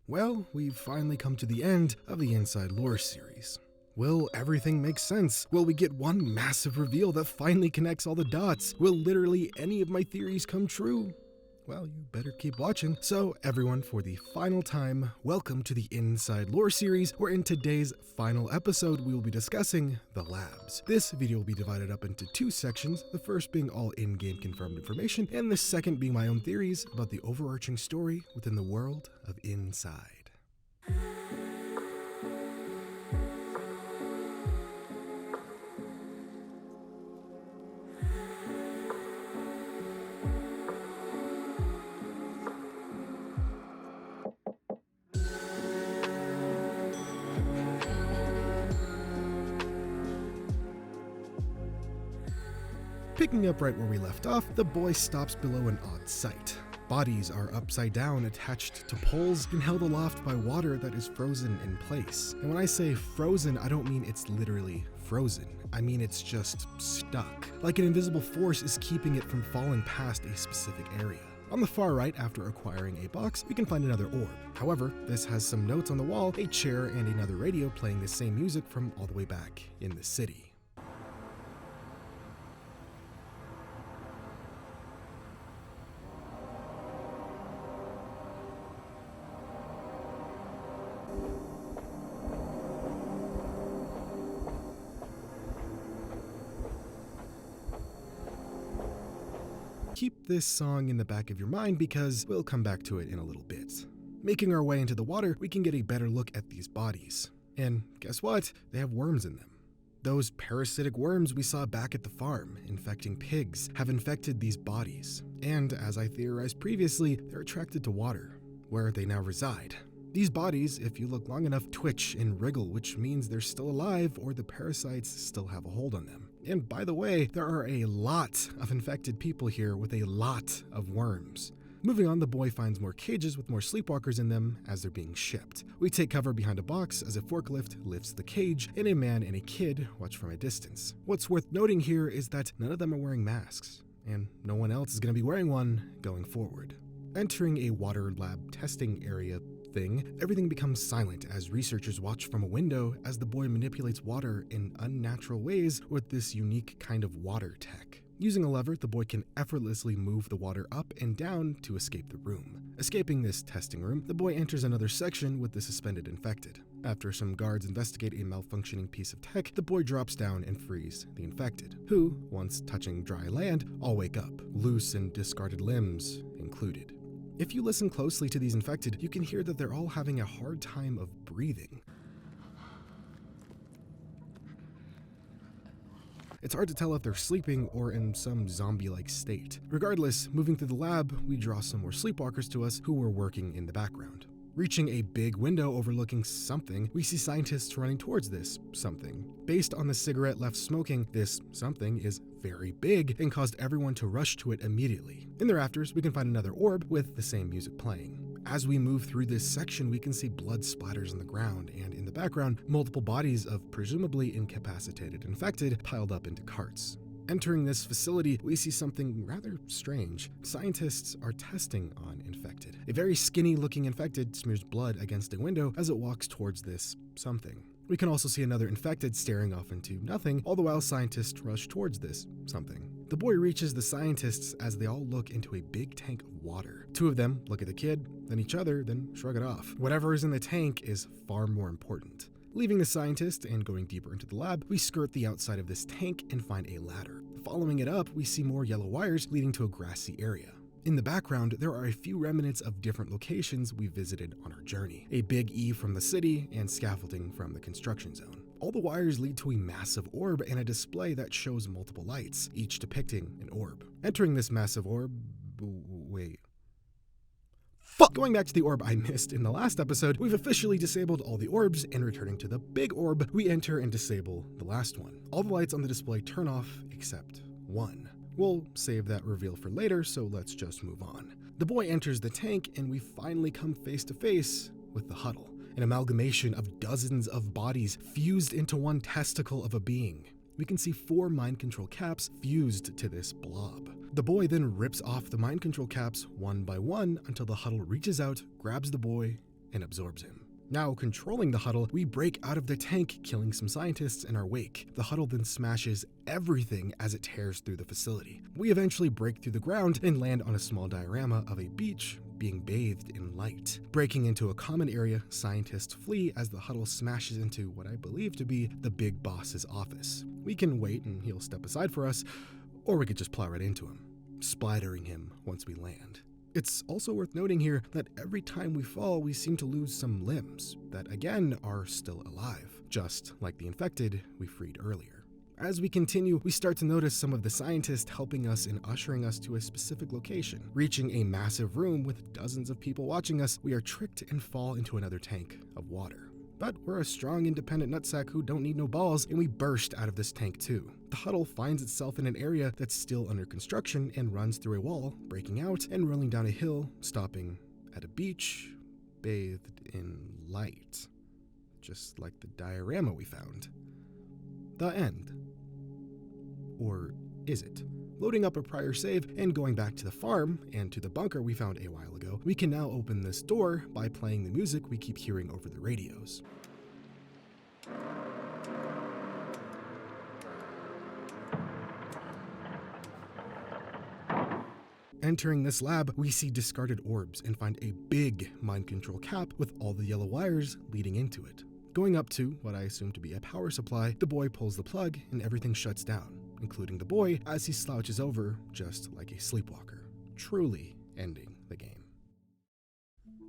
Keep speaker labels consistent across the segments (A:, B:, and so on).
A: Well, we've finally come to the end of the Inside Lore series. Will everything make sense? Will we get one massive reveal that finally connects all the dots? Will literally any of my theories come true? Well, you better keep watching. So everyone, for the final time, welcome to the Inside Lore series, where in today's final episode, we will be discussing the labs. This video will be divided up into two sections, the first being all in-game confirmed information, and the second being my own theories about the overarching story within the world of Inside. Picking up right where we left off, the boy stops below an odd sight. Bodies are upside down, attached to poles and held aloft by water that is frozen in place. And when I say frozen, I don't mean it's literally frozen. I mean it's just stuck. Like an invisible force is keeping it from falling past a specific area. On the far right, after acquiring a box, we can find another orb. However, this has some notes on the wall, a chair, and another radio playing the same music from all the way back in the city. Keep this song in the back of your mind because we'll come back to it in a little bit. Making our way into the water, we can get a better look at these bodies. And guess what? They have worms in them. Those parasitic worms we saw back at the farm, infecting pigs, have infected these bodies. And as I theorized previously, they're attracted to water, where they now reside. These bodies, if you look long enough, twitch and wriggle, which means they're still alive or the parasites still have a hold on them. And by the way, there are a lot of infected people here with a lot of worms. Moving on, the boy finds more cages with more sleepwalkers in them as they're being shipped. We take cover behind a box as a forklift lifts the cage, and a man and a kid watch from a distance. What's worth noting here is that none of them are wearing masks, and no one else is going to be wearing one going forward. Entering a water lab testing area thing, everything becomes silent as researchers watch from a window as the boy manipulates water in unnatural ways with this unique kind of water tech. Using a lever, the boy can effortlessly move the water up and down to escape the room. Escaping this testing room, the boy enters another section with the suspended infected. After some guards investigate a malfunctioning piece of tech, the boy drops down and frees the infected, who, once touching dry land, all wake up, loose and discarded limbs included. If you listen closely to these infected, you can hear that they're all having a hard time of breathing. It's hard to tell if they're sleeping or in some zombie-like state. Regardless, moving through the lab, we draw some more sleepwalkers to us who were working in the background. Reaching a big window overlooking something, we see scientists running towards this something. Based on the cigarette left smoking, this something is very big and caused everyone to rush to it immediately. In the rafters, we can find another orb with the same music playing. As we move through this section, we can see blood splatters on the ground, and in the background, multiple bodies of presumably incapacitated infected piled up into carts. Entering this facility, we see something rather strange. Scientists are testing on infected. A very skinny-looking infected smears blood against a window as it walks towards this something. We can also see another infected staring off into nothing, all the while scientists rush towards this something. The boy reaches the scientists as they all look into a big tank of water. Two of them look at the kid, then each other, then shrug it off. Whatever is in the tank is far more important. Leaving the scientist and going deeper into the lab, we skirt the outside of this tank and find a ladder. Following it up, we see more yellow wires leading to a grassy area. In the background, there are a few remnants of different locations we visited on our journey. A big E from the city and scaffolding from the construction zone. All the wires lead to a massive orb and a display that shows multiple lights, each depicting an orb. Entering this massive orb... wait... Fuck! Going back to the orb I missed in the last episode, we've officially disabled all the orbs, and returning to the big orb, we enter and disable the last one. All the lights on the display turn off except one. We'll save that reveal for later, so let's just move on. The boy enters the tank, and we finally come face to face with the huddle, an amalgamation of dozens of bodies fused into one testicle of a being. We can see 4 mind control caps fused to this blob. The boy then rips off the mind control caps one by one until the huddle reaches out, grabs the boy, and absorbs him. Now, controlling the huddle, we break out of the tank, killing some scientists in our wake. The huddle then smashes everything as it tears through the facility. We eventually break through the ground and land on a small diorama of a beach being bathed in light. Breaking into a common area, scientists flee as the huddle smashes into what I believe to be the big boss's office. We can wait and he'll step aside for us, or we could just plow right into him, splattering him once we land. It's also worth noting here that every time we fall, we seem to lose some limbs that, again, are still alive, just like the infected we freed earlier. As we continue, we start to notice some of the scientists helping us and ushering us to a specific location. Reaching a massive room with dozens of people watching us, we are tricked and fall into another tank of water. But we're a strong, independent nutsack who don't need no balls, and we burst out of this tank too. The huddle finds itself in an area that's still under construction and runs through a wall, breaking out and rolling down a hill, stopping at a beach bathed in light. Just like the diorama we found. The end. Or is it? Loading up a prior save and going back to the farm and to the bunker we found a while ago, we can now open this door by playing the music we keep hearing over the radios. Entering this lab, we see discarded orbs and find a big mind control cap with all the yellow wires leading into it. Going up to what I assume to be a power supply, the boy pulls the plug and everything shuts down, including the boy as he slouches over just like a sleepwalker, truly ending the game.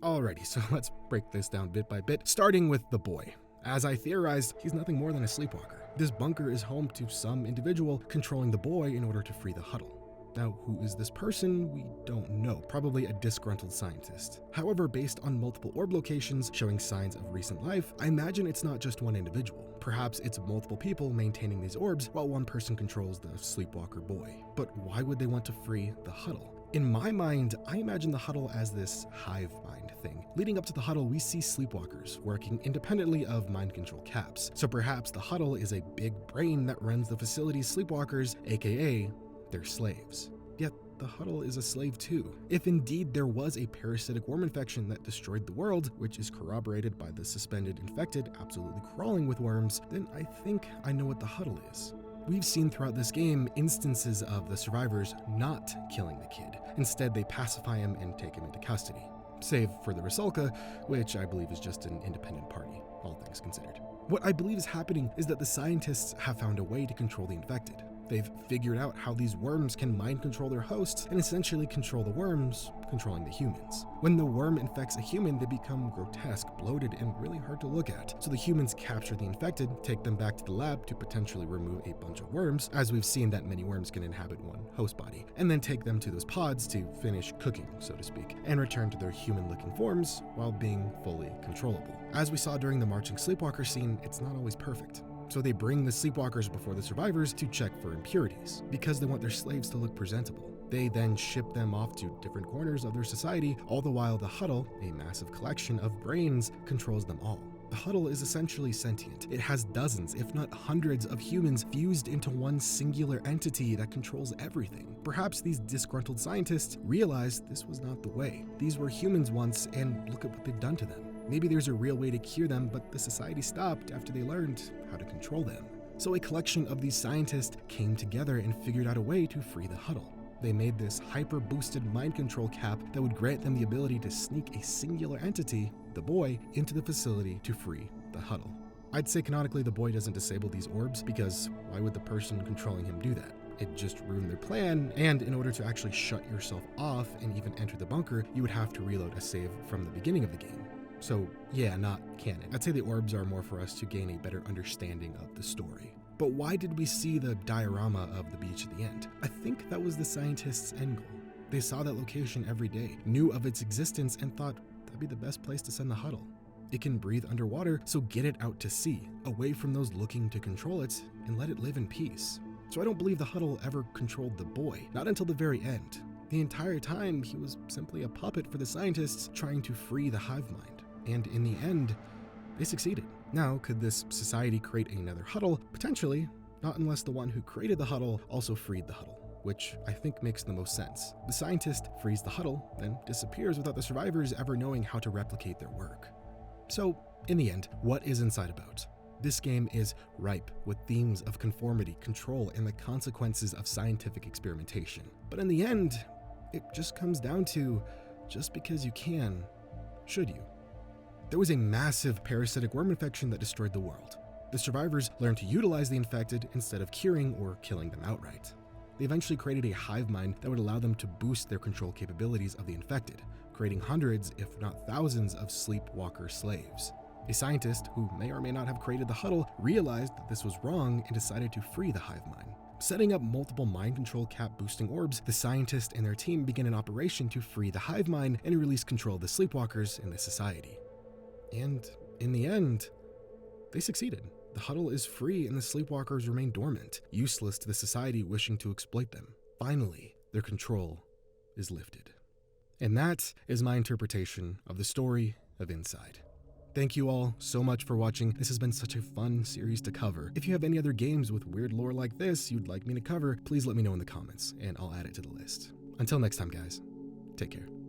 A: Alrighty, so let's break this down bit by bit, starting with the boy. As I theorized, he's nothing more than a sleepwalker. This bunker is home to some individual controlling the boy in order to free the huddle. Now, who is this person? We don't know. Probably a disgruntled scientist. However, based on multiple orb locations showing signs of recent life, I imagine it's not just one individual. Perhaps it's multiple people maintaining these orbs while one person controls the sleepwalker boy. But why would they want to free the huddle? In my mind, I imagine the huddle as this hive mind thing. Leading up to the huddle, we see sleepwalkers working independently of mind control caps. So perhaps the huddle is a big brain that runs the facility's sleepwalkers, aka their slaves. Yet the huddle is a slave too. If indeed there was a parasitic worm infection that destroyed the world, which is corroborated by the suspended infected absolutely crawling with worms, then I think I know what the huddle is. We've seen throughout this game instances of the survivors not killing the kid. Instead, they pacify him and take him into custody. Save for the Rusalka, which I believe is just an independent party, all things considered. What I believe is happening is that the scientists have found a way to control the infected. They've figured out how these worms can mind control their hosts and essentially control the worms, controlling the humans. When the worm infects a human, they become grotesque, bloated, and really hard to look at. So the humans capture the infected, take them back to the lab to potentially remove a bunch of worms, as we've seen that many worms can inhabit one host body, and then take them to those pods to finish cooking, so to speak, and return to their human-looking forms while being fully controllable. As we saw during the marching sleepwalker scene, it's not always perfect. So they bring the sleepwalkers before the survivors to check for impurities, because they want their slaves to look presentable. They then ship them off to different corners of their society, all the while the huddle, a massive collection of brains, controls them all. The huddle is essentially sentient. It has dozens, if not hundreds, of humans fused into one singular entity that controls everything. Perhaps these disgruntled scientists realized this was not the way. These were humans once, and look at what they've done to them. Maybe there's a real way to cure them, but the society stopped after they learned how to control them. So a collection of these scientists came together and figured out a way to free the huddle. They made this hyper-boosted mind control cap that would grant them the ability to sneak a singular entity, the boy, into the facility to free the huddle. I'd say canonically the boy doesn't disable these orbs, because why would the person controlling him do that? It just ruined their plan, and in order to actually shut yourself off and even enter the bunker, you would have to reload a save from the beginning of the game. So yeah, not canon. I'd say the orbs are more for us to gain a better understanding of the story. But why did we see the diorama of the beach at the end? I think that was the scientists' end goal. They saw that location every day, knew of its existence, and thought that'd be the best place to send the huddle. It can breathe underwater, so get it out to sea, away from those looking to control it, and let it live in peace. So I don't believe the huddle ever controlled the boy, not until the very end. The entire time, he was simply a puppet for the scientists trying to free the hive mind. And in the end, they succeeded. Now, could this society create another huddle? Potentially, not unless the one who created the huddle also freed the huddle. which I think makes the most sense. The scientist frees the huddle, then disappears without the survivors ever knowing how to replicate their work. So, in the end, what is Inside about? This game is ripe with themes of conformity, control, and the consequences of scientific experimentation. But in the end, it just comes down to, just because you can, should you? There was a massive parasitic worm infection that destroyed the world. The survivors learned to utilize the infected instead of curing or killing them outright. They eventually created a hive mind that would allow them to boost their control capabilities of the infected, creating hundreds, if not thousands, of sleepwalker slaves. A scientist, who may or may not have created the huddle, realized that this was wrong and decided to free the hive mind. Setting up multiple mind control cap boosting orbs, the scientist and their team began an operation to free the hive mind and release control of the sleepwalkers in the society. And in the end, they succeeded. The huddle is free and the sleepwalkers remain dormant, useless to the society wishing to exploit them. Finally, their control is lifted. And that is my interpretation of the story of Inside. Thank you all so much for watching. This has been such a fun series to cover. If you have any other games with weird lore like this you'd like me to cover, please let me know in the comments, and I'll add it to the list. Until next time, guys, take care.